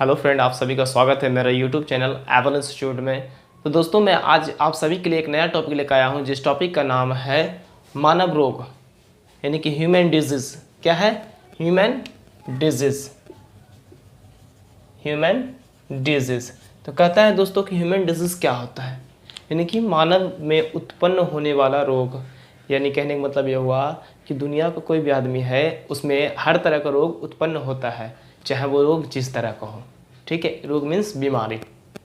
Hello friend, आप सभी का स्वागत है मेरा यूट्यूब चैनल एवन इंस्टीट्यूट में। तो दोस्तों, मैं आज आप सभी के लिए एक नया टॉपिक लेकर आया हूं, जिस टॉपिक का नाम है मानव रोग, यानी कि ह्यूमन डिजीज। क्या है? Human disease. ह्यूमन डिजीज तो कहता है दोस्तों कि ह्यूमन डिजीज क्या होता है, यानी कि मानव में उत्पन्न होने वाला रोग। यानी कहने का मतलब यह हुआ कि दुनिया का कोई भी आदमी है, उसमें हर तरह का रोग उत्पन्न होता है, चाहे वो रोग जिस तरह का हो। ठीक है, रोग मीन्स बीमारी।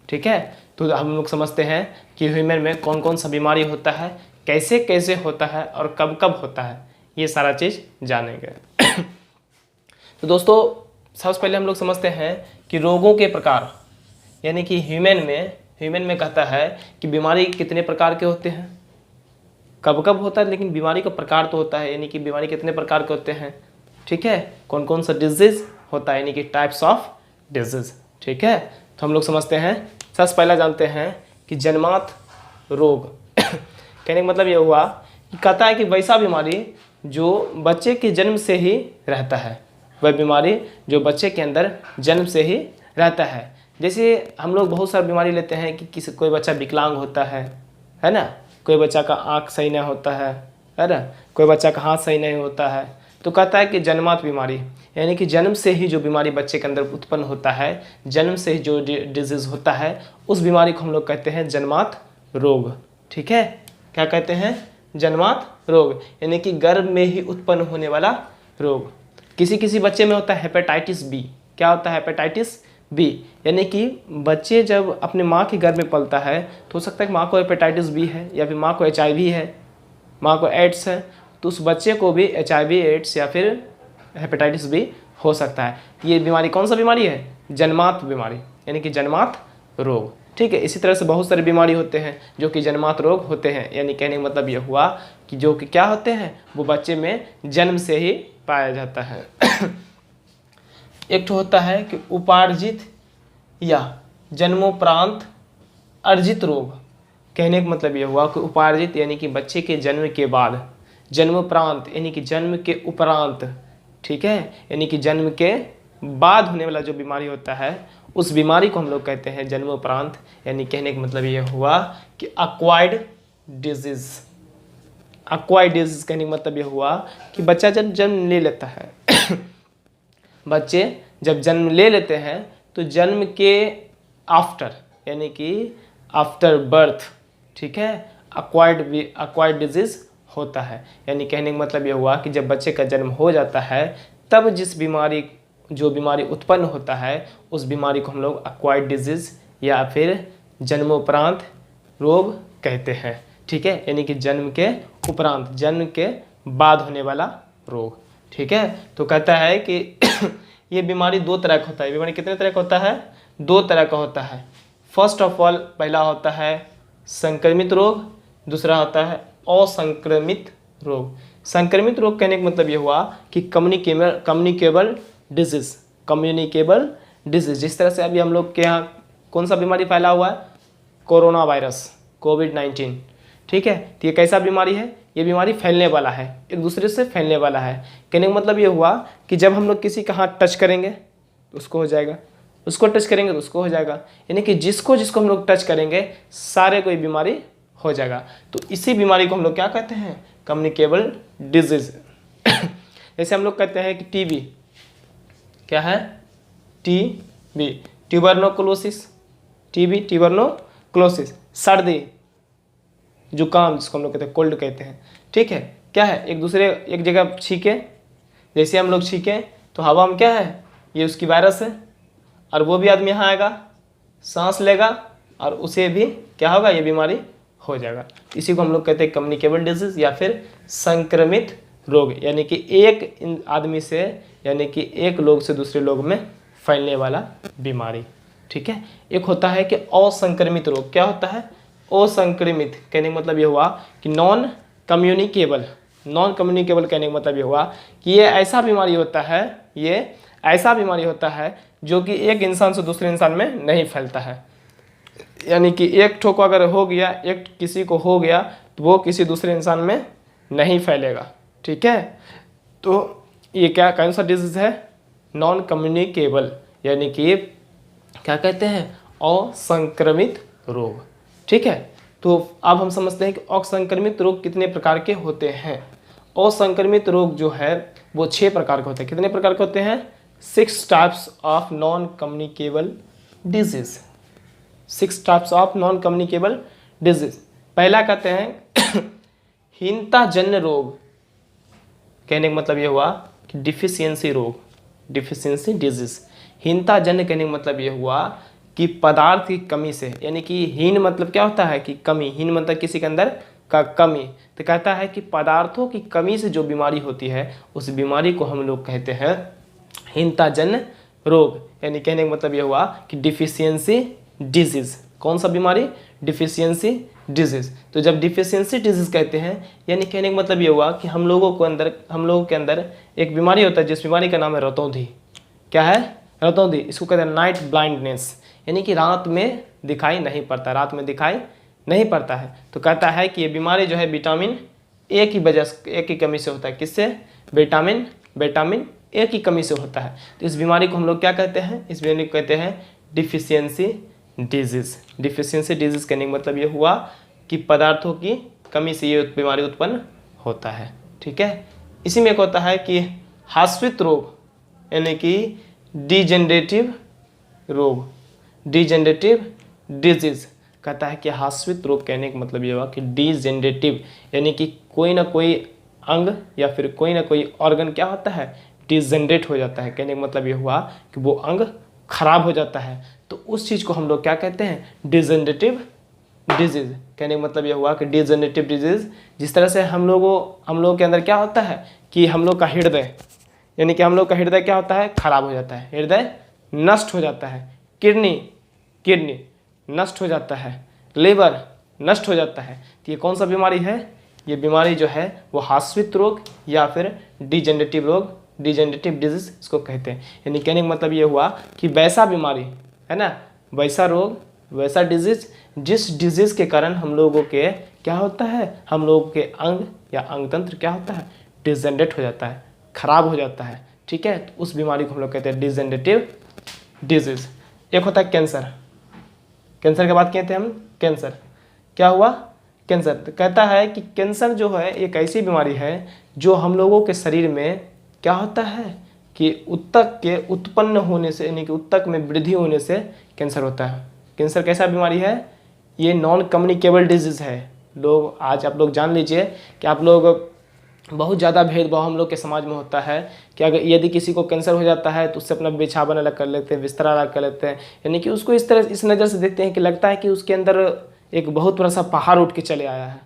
ठीक है, तो हम लोग समझते हैं कि ह्यूमन में कौन कौन सा बीमारी होता है, कैसे कैसे होता है और कब कब होता है, ये सारा चीज़ जानेंगे। तो दोस्तों, सबसे पहले हम लोग समझते हैं कि रोगों के प्रकार, यानी कि ह्यूमन में कहता है कि बीमारी कितने प्रकार के होते हैं, कब कब होता है, लेकिन बीमारी का प्रकार तो होता है, यानी कि बीमारी कितने प्रकार के होते हैं। ठीक है, कौन कौन सा डिजीज होता है, यानी कि टाइप्स ऑफ डिजीज। ठीक है, तो हम लोग समझते हैं। सबसे पहला जानते हैं कि जन्मात रोग। कहने का मतलब ये हुआ कि कहता है कि वैसा बीमारी जो बच्चे के जन्म से ही रहता है, वह बीमारी जो बच्चे के अंदर जन्म से ही रहता है। जैसे हम लोग बहुत सारी बीमारी लेते हैं कि कोई बच्चा विकलांग होता है ना, कोई बच्चा का आँख सही नहीं होता है ना, कोई बच्चा का हाथ सही नहीं होता है। तो कहता है कि जन्मात बीमारी, यानी कि जन्म से ही जो बीमारी बच्चे के अंदर उत्पन्न होता है, जन्म से ही जो डिजीज होता है, उस बीमारी को हम लोग कहते हैं जन्मात रोग। ठीक है, क्या कहते हैं? जन्मात रोग, यानी कि गर्भ में ही उत्पन्न होने वाला रोग। किसी किसी बच्चे में होता है हेपेटाइटिस बी। क्या होता है हेपेटाइटिस बी? यानी कि बच्चे जब अपने माँ के गर्भ में पलता है तो हो सकता है कि माँ को हेपेटाइटिस बी है, या फिर माँ को HIV है, माँ को एड्स है, तो उस बच्चे को भी HIV, एड्स या फिर हेपेटाइटिस बी हो सकता है। ये बीमारी कौन सा बीमारी है? जन्मात बीमारी, यानी कि जन्मात रोग। ठीक है, इसी तरह से बहुत सारे बीमारी होते हैं जो कि जन्मात रोग होते हैं, यानी कहने का मतलब ये हुआ कि जो कि क्या होते हैं, वो बच्चे में जन्म से ही पाया जाता है। एक तो होता है कि उपार्जित या जन्मोपरांत अर्जित रोग। कहने का मतलब ये हुआ कि उपार्जित यानी कि बच्चे के जन्म के बाद, जन्मोपरांत यानी कि जन्म के उपरांत। ठीक है, यानी कि जन्म के बाद होने वाला जो बीमारी होता है, उस बीमारी को हम लोग कहते हैं जन्मोपरांत। यानी कहने का मतलब ये हुआ कि अक्वायर्ड डिजीज। अक्वायर्ड डिजीज कहने का मतलब ये हुआ कि बच्चा जब जन्म ले लेता है बच्चे जब जन्म ले लेते हैं तो जन्म के आफ्टर, यानी कि आफ्टर बर्थ, ठीक है, अक्वायर्ड डिजीज होता है। यानी कहने का मतलब ये हुआ कि जब बच्चे का जन्म हो जाता है, तब जो बीमारी उत्पन्न होता है, उस बीमारी को हम लोग अक्वायर्ड डिजीज या फिर जन्मोपरांत रोग कहते हैं। ठीक है, यानी कि जन्म के उपरांत, जन्म के बाद होने वाला रोग। ठीक है, तो कहता है कि ये बीमारी दो तरह का होता है। बीमारी कितने तरह का होता है? दो तरह का होता है। फर्स्ट ऑफ ऑल, पहला होता है संक्रमित रोग, दूसरा होता है असंक्रमित रोग। संक्रमित रोग कहने का मतलब ये हुआ कि कम्युनिकेबल डिजीज। जिस तरह से अभी हम लोग के यहाँ कौन सा बीमारी फैला हुआ है? कोरोना वायरस, कोविड-19। ठीक है, तो ये कैसा बीमारी है? ये बीमारी फैलने वाला है, एक दूसरे से फैलने वाला है। कहने का मतलब ये हुआ कि जब हम लोग किसी का हाथ टच करेंगे तो उसको हो जाएगा, उसको टच करेंगे तो उसको हो जाएगा, यानी कि जिसको हम लोग टच करेंगे सारे कोई बीमारी हो जाएगा। तो इसी बीमारी को हम लोग क्या कहते हैं? Communicable disease. जैसे हम लोग कहते हैं कि टीबी। क्या है? टीबी, ट्यूबरनोक्लोसिस। टीबी, ट्यूबरनोक्लोसिस, सर्दी, जुकाम, जिसको हम लोग कहते हैं कोल्ड कहते हैं। ठीक है, क्या है? एक जगह छींके, जैसे हम लोग छींके तो हवा में क्या है? ये उसकी वायरस है, और वो भी आदमी यहाँ आएगा, सांस लेगा, और उसे भी क्या होगा? ये बीमारी हो जाएगा। इसी को हम लोग कहते हैं कम्युनिकेबल डिजीज या फिर संक्रमित रोग, यानी कि एक आदमी से, यानी कि एक लोग से दूसरे लोग में फैलने वाला बीमारी। ठीक है, एक होता है कि असंक्रमित रोग। क्या होता है? असंक्रमित कहने का मतलब ये हुआ कि नॉन कम्युनिकेबल कहने का मतलब ये हुआ कि ये ऐसा बीमारी होता है जो कि एक इंसान से दूसरे इंसान में नहीं फैलता है। यानी कि एक ठो को अगर हो गया, एक किसी को हो गया, तो वो किसी दूसरे इंसान में नहीं फैलेगा। ठीक है, तो ये क्या कौन सा डिजीज है? नॉन कम्युनिकेबल, यानी कि क्या कहते हैं, असंक्रमित रोग। ठीक है, तो अब हम समझते हैं कि असंक्रमित रोग कितने प्रकार के होते हैं। असंक्रमित रोग जो है वो 6 प्रकार के होते हैं। कितने प्रकार के होते हैं, 6 types of non communicable disease. 6 types of non communicable disease. पहला कहते हैं हीनताजन्य रोग, कहने का मतलब ये हुआ कि डिफिशियंसी रोग, डिफिशियंसी डिजीज। हीनताजन्य कहने का मतलब ये हुआ कि पदार्थ की कमी से, यानी कि हीन मतलब क्या होता है कि कमी, हीन मतलब किसी के अंदर का कमी। तो कहता है कि पदार्थों की कमी से जो बीमारी होती है उस बीमारी को हम लोग कहते हैं हीनताजन्य रोग। यानी कहने का मतलब ये हुआ कि डिफिशियंसी डिजीज। कौन सा बीमारी, डिफिशियंसी डिजीज। तो जब डिफिशियंसी डिजीज कहते हैं, यानी कहने का मतलब ये हुआ कि हम लोगों के अंदर एक बीमारी होता है जिस बीमारी का नाम है रतौंधी। क्या है, रतौंधी। इसको कहते हैं नाइट ब्लाइंडनेस, यानी कि रात में दिखाई नहीं पड़ता, रात में दिखाई नहीं पड़ता है। तो कहता है कि ये बीमारी जो है विटामिन ए की वजह से, ए की कमी से होता है। किससे, विटामिन ए की कमी से होता है। तो इस बीमारी को हम लोग क्या कहते हैं, इस बीमारी को कहते हैं डिफिशियंसी डिजीज। डिफिशियंसी डिजीज कहने का मतलब ये हुआ कि पदार्थों की कमी से ये बीमारी उत्पन्न होता है। ठीक है, इसी में एक होता है कि हास्वित रोग, यानी कि डिजेनरेटिव रोग, डिजेनरेटिव डिजीज। कहता है कि हास्वित रोग कहने का मतलब ये हुआ कि डिजेनरेटिव, यानी कि कोई ना कोई अंग या फिर कोई ना कोई ऑर्गन क्या होता है, डिजेनरेट हो जाता है। कहने का मतलब ये हुआ कि वो अंग खराब हो जाता है। तो उस चीज़ को हम लोग क्या कहते हैं, डिजेनरेटिव डिजीज। कहने का मतलब ये हुआ कि डिजेनरेटिव डिजीज, जिस तरह से हम लोगों के अंदर क्या होता है कि हम लोग का हृदय, यानी कि हम लोग का हृदय क्या होता है, खराब हो जाता है, हृदय नष्ट हो जाता है। किडनी नष्ट हो जाता है, लीवर नष्ट हो जाता है। तो ये कौन सा बीमारी है, ये बीमारी जो है वो हास्वित रोग या फिर डिजेनरेटिव रोग, डिजेनरेटिव डिजीज इसको कहते हैं। यानी कहने का मतलब ये हुआ कि वैसा बीमारी है ना, वैसा रोग, वैसा डिजीज, जिस डिजीज के कारण हम लोगों के क्या होता है, हम लोगों के अंग या अंग तंत्र क्या होता है, डिजेनरेट हो जाता है, खराब हो जाता है। ठीक है, तो उस बीमारी को हम लोग कहते हैं डिजेनरेटिव डिजीज। एक होता है कैंसर। कैंसर की बात कहते हैं हम, कैंसर क्या हुआ, कैंसर। तो कहता है कि कैंसर जो है एक ऐसी बीमारी है जो हम लोगों के शरीर में क्या होता है कि उत्तक के उत्पन्न होने से, यानी कि उत्तक में वृद्धि होने से कैंसर होता है। कैंसर कैसा बीमारी है, ये नॉन कम्युनिकेबल डिजीज़ है। लोग आज आप लोग जान लीजिए कि आप लोग बहुत ज़्यादा भेदभाव हम लोग के समाज में होता है कि अगर यदि किसी को कैंसर हो जाता है तो उससे अपना बिछावन अलग कर लेते हैं, बिस्तर अलग कर लेते हैं, यानी कि उसको इस तरह, इस नज़र से देखते हैं कि लगता है कि उसके अंदर एक बहुत बड़ा सा पहाड़ उठ के चले आया है।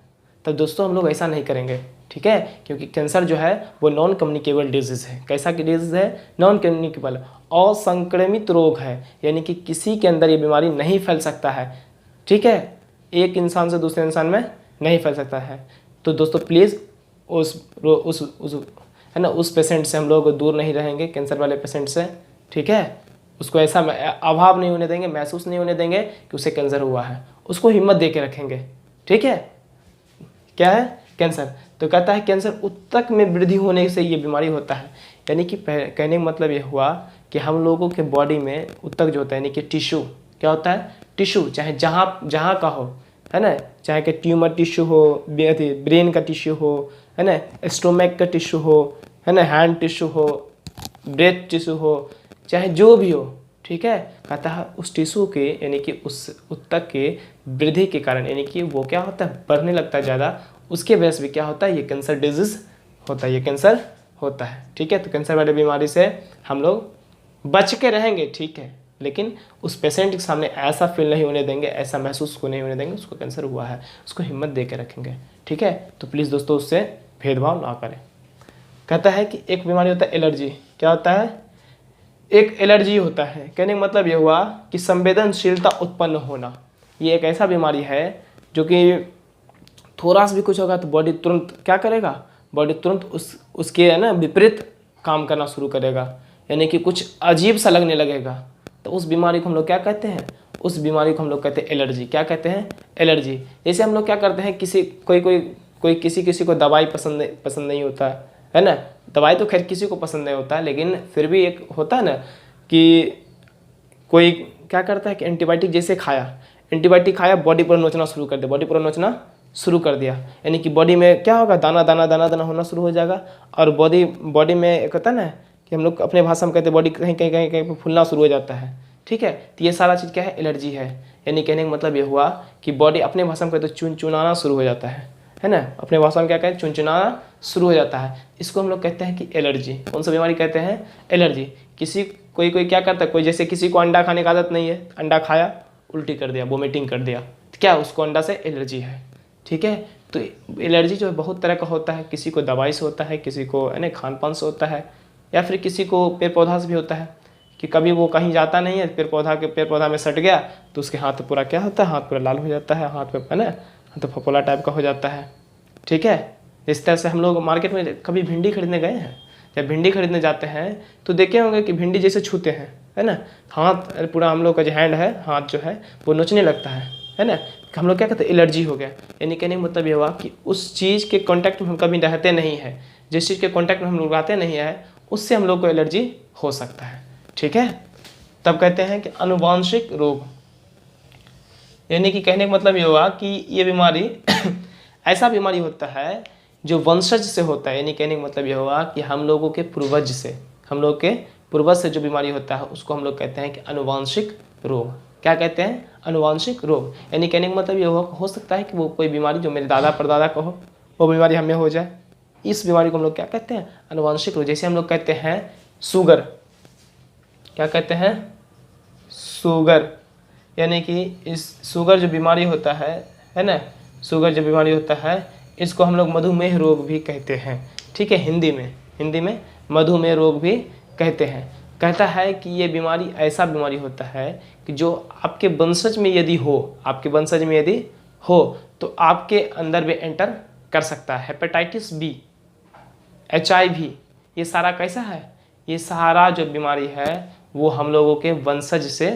तब दोस्तों हम लोग ऐसा नहीं करेंगे, ठीक है, क्योंकि कैंसर जो है वो नॉन कम्युनिकेबल डिजीज़ है। कैसा की डिजीज़ है, नॉन कम्युनिकेबल, असंक्रमित रोग है, यानी कि किसी के अंदर ये बीमारी नहीं फैल सकता है। ठीक है, एक इंसान से दूसरे इंसान में नहीं फैल सकता है। तो दोस्तों प्लीज़ उस है ना, उस पेशेंट से हम लोग दूर नहीं रहेंगे, कैंसर वाले पेशेंट से। ठीक है, उसको ऐसा अभाव नहीं होने देंगे, महसूस नहीं होने देंगे कि उसे कैंसर हुआ है, उसको हिम्मत दे के रखेंगे। ठीक है, क्या है, कैंसर। तो कहता है कैंसर उत्तक में वृद्धि होने से ये बीमारी होता है। यानी कि कहने का मतलब ये हुआ कि हम लोगों के बॉडी में उत्तक जो होता है, यानी कि टिश्यू क्या होता है, टिश्यू चाहे जहाँ का हो, है ना, चाहे कि ट्यूमर टिश्यू हो, ब्रेन का टिश्यू हो, है ना, स्टोमक का टिश्यू हो, है ना, हैंड टिश्यू हो, ब्रेथ टिश्यू हो, चाहे जो भी हो। ठीक है, कहता है उस टिश्यू के, यानी कि उस उत्तक के वृद्धि के कारण, यानी कि वो क्या होता है, बढ़ने लगता है ज़्यादा, उसके वजह से भी क्या होता है, ये कैंसर डिजीज़ होता है, ये कैंसर होता है। ठीक है, तो कैंसर वाली बीमारी से हम लोग बच के रहेंगे। ठीक है, लेकिन उस पेशेंट के सामने ऐसा फील नहीं होने देंगे, ऐसा महसूस को नहीं होने देंगे उसको कैंसर हुआ है, उसको हिम्मत दे के रखेंगे। ठीक है, तो प्लीज़ दोस्तों उससे भेदभाव ना करें। कहता है कि एक बीमारी होता है एलर्जी। क्या होता है, एक एलर्जी होता है। कहने का मतलब ये हुआ कि संवेदनशीलता उत्पन्न होना। ये एक ऐसा बीमारी है जो कि थोड़ा सा भी कुछ होगा तो बॉडी तुरंत क्या करेगा, बॉडी तुरंत उसके है ना विपरीत काम करना शुरू करेगा, यानी कि कुछ अजीब सा लगने लगेगा। तो उस बीमारी को हम लोग क्या कहते हैं, उस बीमारी को हम लोग कहते हैं एलर्जी। क्या कहते हैं, एलर्जी। जैसे हम लोग क्या करते हैं, कोई किसी को दवाई पसंद नहीं होता है ना, दवाई तो खैर किसी को पसंद नहीं होता है, लेकिन फिर भी एक होता है ना कि कोई क्या करता है कि एंटीबायोटिक जैसे खाया, एंटीबायोटिक खाया, बॉडी पूरा नोचना शुरू कर दिया, बॉडी पूरा नोचना शुरू कर दिया, यानी कि बॉडी में क्या होगा, दाना दाना दाना दाना होना शुरू हो जाएगा। और बॉडी में एक होता है ना कि हम लोग अपने भाषा में कहते हैं बॉडी कहीं कहीं कहीं कहीं फूलना शुरू हो जाता है, ठीक है। तो ये सारा चीज़ क्या है, एलर्जी है। यानी कहने का मतलब ये हुआ कि बॉडी अपने भाषा में कहते हैं चुनचुनाना शुरू हो जाता है ना, अपने भाषा में क्या कहते हैं, चुनचुनाना शुरू हो जाता है। इसको हम लोग कहते हैं कि एलर्जी। कौन सा बीमारी कहते हैं, एलर्जी। कोई क्या करता है, कोई जैसे किसी को अंडा खाने की आदत नहीं है, अंडा खाया उल्टी कर दिया, वोमिटिंग कर दिया, तो क्या उसको अंडा से एलर्जी है, ठीक है। तो एलर्जी जो है बहुत तरह का होता है, किसी को दवाई से होता है, किसी को है ना खान पान से होता है, या फिर किसी को पेड़ पौधा से भी होता है कि कभी वो कहीं जाता नहीं है, पेड़ पौधा में सट गया तो उसके हाथ पूरा क्या होता है, हाथ पूरा लाल हो जाता है, हाथ पे है ना हाथ फपोला टाइप का हो जाता है, ठीक है। इस तरह से हम लोग मार्केट में कभी भिंडी खरीदने गए हैं, जब भिंडी खरीदने जाते हैं तो देखे होंगे कि भिंडी जैसे छूते हैं, है ना, हाथ पूरा हम लोग का जो हैंड है, हाथ जो है वो नोचने लगता है ना। हम लोग क्या कहते हैं, एलर्जी हो गया। यानी कहने का मतलब ये हुआ कि उस चीज़ के कांटेक्ट में हम कभी रहते नहीं हैं, जिस चीज़ के कांटेक्ट में हम लोग रहते नहीं है उससे हम लोग को एलर्जी हो सकता है, ठीक है। तब कहते हैं कि आनुवांशिक रोग, यानी कि कहने का मतलब ये हुआ कि ये बीमारी ऐसा बीमारी होता है जो वंशज से होता है। यानी कहने का मतलब ये हुआ कि हम लोगों के पूर्वज से, हम लोग के पूर्वज से जो बीमारी होता है उसको हम लोग कहते हैं कि आनुवांशिक रोग। क्या कहते हैं, अनुवांशिक रोग। यानी कहने का मतलब ये हो सकता है कि वो कोई बीमारी जो मेरे दादा परदादा को हो वो बीमारी हमें हो जाए, इस बीमारी को हम लोग क्या कहते हैं, अनुवांशिक रोग। जैसे हम लोग कहते हैं शुगर, क्या कहते हैं, शुगर, यानी कि इस शुगर जो बीमारी होता है ना, शुगर जो बीमारी होता है इसको हम लोग मधुमेह रोग भी कहते हैं, ठीक है। हिंदी में मधुमेह रोग भी कहते हैं। कहता है कि ये बीमारी ऐसा बीमारी होता है कि जो आपके वंशज में यदि हो तो आपके अंदर भी एंटर कर सकता है। हेपेटाइटिस बी, HIV, ये सारा कैसा है, ये सारा जो बीमारी है वो हम लोगों के वंशज से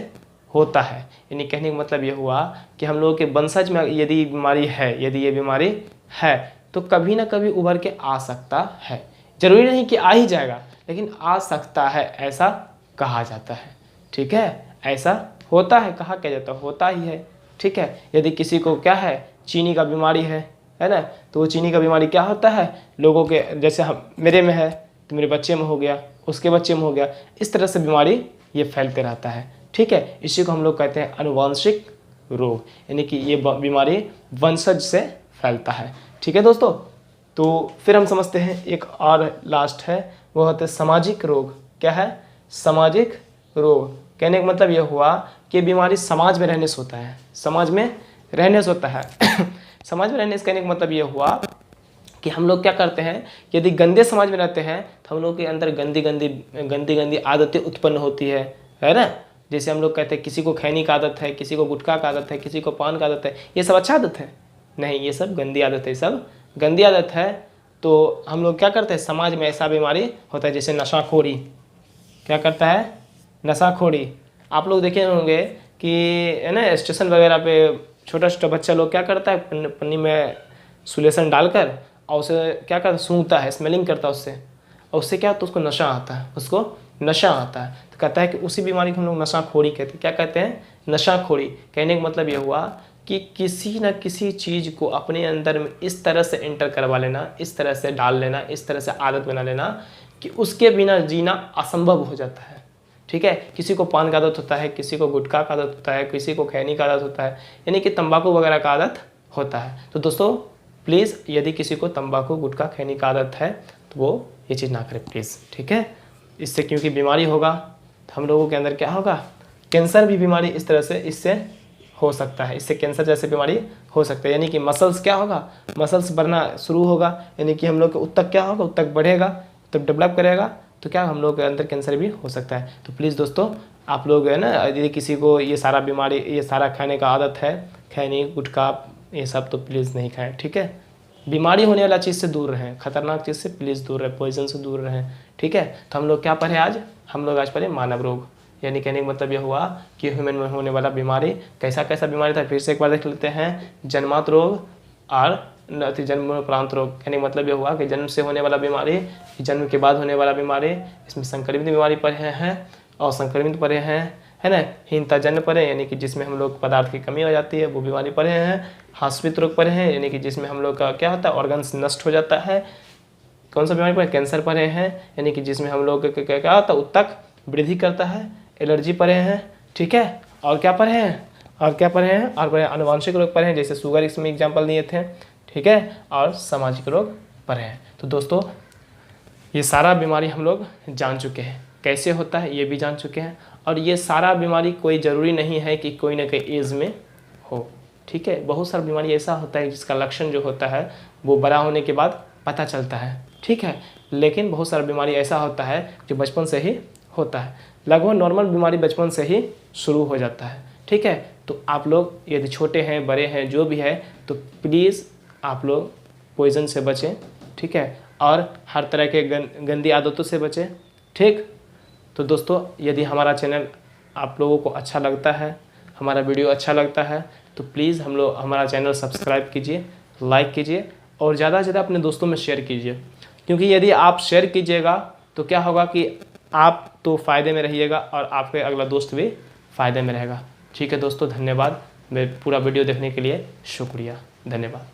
होता है। यानी कहने का मतलब ये हुआ कि हम लोगों के वंशज में यदि ये बीमारी है तो कभी ना कभी उभर के आ सकता है। जरूरी नहीं कि आ ही जाएगा, लेकिन आ सकता है, ऐसा कहा जाता है, ठीक है। ऐसा होता है, कहा क्या जाता है, होता ही है, ठीक है। यदि किसी को क्या है, चीनी का बीमारी है ना, तो वो चीनी का बीमारी क्या होता है, लोगों के जैसे मेरे में है तो मेरे बच्चे में हो गया, उसके बच्चे में हो गया, इस तरह से बीमारी ये फैलते रहता है, ठीक है। इसी को हम लोग कहते हैं अनुवांशिक रोग, यानी कि ये बीमारी वंशज से फैलता है, ठीक है दोस्तों। तो फिर हम समझते हैं एक और लास्ट है, वो होता है सामाजिक रोग। क्या है, सामाजिक रोग। कहने का मतलब ये हुआ कि बीमारी समाज में रहने से होता है, समाज में रहने से होता है समाज में रहने से कहने का मतलब ये हुआ कि हम लोग क्या करते हैं, यदि गंदे समाज में रहते हैं तो हम लोग के अंदर गंदी गंदी आदतें उत्पन्न होती है ना। जैसे हम लोग कहते हैं किसी को खैनी का आदत है, किसी को गुटखा का आदत है, किसी को पान का आदत है, ये सब अच्छा आदत है नहीं, ये सब गंदी आदत है, सब गंदी आदत है। तो हम लोग क्या करते हैं, समाज में ऐसा बीमारी होता है जैसे नशाखोरी। क्या करता है, नशाखोरी। आप लोग देखे होंगे कि है ना स्टेशन वगैरह पे छोटा छोटा बच्चा लोग क्या करता है, पन्नी में सुलेसन डालकर और उसे क्या करता है, सूंघता है, स्मेलिंग करता है उससे, और उससे क्या होता है, उसको नशा आता है, उसको नशा आता है। तो कहता है कि उसी बीमारी को हम लोग नशाखोरी कहते हैं। क्या कहते हैं, नशाखोरी। कहने का मतलब ये हुआ कि किसी न किसी चीज़ को अपने अंदर में इस तरह से एंटर करवा लेना, इस तरह से डाल लेना, इस तरह से आदत बना लेना कि उसके बिना जीना असंभव हो जाता है, ठीक है। किसी को पान का आदत होता है, किसी को गुटखा का आदत होता है, किसी को खैनी का आदत होता है, यानी कि तंबाकू वगैरह का आदत होता है। तो दोस्तों प्लीज़ यदि किसी को तंबाकू गुटखा खैनी का आदत है तो वो ये चीज़ ना करें प्लीज़, ठीक है। इससे क्योंकि बीमारी होगा तो हम लोगों के अंदर क्या होगा, कैंसर भी बीमारी इस तरह से इससे हो सकता है, इससे कैंसर जैसे बीमारी हो सकता है। यानी कि मसल्स क्या होगा, मसल्स बढ़ना शुरू होगा, यानी कि हम लोग के उत्तक क्या होगा, उत्तक बढ़ेगा, उत्तक डेवलप करेगा, तो क्या हम लोग के अंदर कैंसर भी हो सकता है। तो प्लीज़ दोस्तों आप लोग है ना, यदि किसी को ये सारा बीमारी, ये सारा खाने का आदत है, खैनी गुटखा ये सब, तो प्लीज़ नहीं खाएं, ठीक है। बीमारी होने वाला चीज़ से दूर रहें, खतरनाक चीज़ से प्लीज़ दूर रहें, पॉइजन से दूर रहें, ठीक है। तो हम लोग क्या पढ़े आज, हम लोग आज पढ़े मानव रोग। यानी कहने का मतलब यह हुआ कि ह्यूमन में होने वाला बीमारी कैसा कैसा बीमारी था, फिर से एक बार देख लेते हैं। जन्मांतर रोग और जन्मोपरांत रोग। कहने का मतलब यह हुआ कि जन्म से होने वाला बीमारी, जन्म के बाद होने वाला बीमारी, इसमें संक्रमित बीमारी पढ़े हैं और संक्रमित पढ़े हैं, है ना। हीनताजन्य पढ़े यानी कि जिसमें हम लोग पदार्थ की कमी हो जाती है वो बीमारी पढ़े हैं। हास्पित रोग पढ़े हैं यानी कि जिसमें हम लोग का क्या होता है, ऑर्गन्स नष्ट हो जाता है। कौन सा बीमारी पढ़े, कैंसर पढ़े हैं यानी कि जिसमें हम लोग क्या होता है, उत्तक वृद्धि करता है। एलर्जी पढ़े हैं, ठीक है। और क्या पढ़े हैं, और पढ़े आनुवांशिक रोग पढ़े हैं, जैसे शुगर इसमें एग्जाम्पल दिए थे, ठीक है। और सामाजिक रोग पढ़े हैं। तो दोस्तों ये सारा बीमारी हम लोग जान चुके हैं, कैसे होता है ये भी जान चुके हैं। और ये सारा बीमारी कोई ज़रूरी नहीं है कि कोई ना कोई एज में हो, ठीक है। बहुत सारा बीमारी ऐसा होता है जिसका लक्षण जो होता है वो बड़ा होने के बाद पता चलता है, ठीक है। लेकिन बहुत सारा बीमारी ऐसा होता है जो बचपन से ही होता है। लगभग नॉर्मल बीमारी बचपन से ही शुरू हो जाता है, ठीक है। तो आप लोग यदि छोटे हैं बड़े हैं जो भी है, तो प्लीज़ आप लोग पॉइज़न से बचें, ठीक है। और हर तरह के गंदी आदतों से बचें, ठीक। तो दोस्तों यदि हमारा चैनल आप लोगों को अच्छा लगता है, हमारा वीडियो अच्छा लगता है, तो प्लीज़ हमारा चैनल सब्सक्राइब कीजिए, लाइक कीजिए और ज़्यादा से ज़्यादा अपने दोस्तों में शेयर कीजिए। क्योंकि यदि आप शेयर कीजिएगा तो क्या होगा कि आप तो फ़ायदे में रहिएगा और आपके अगला दोस्त भी फ़ायदे में रहेगा, ठीक है। दोस्तों धन्यवाद, मैं पूरा वीडियो देखने के लिए शुक्रिया, धन्यवाद।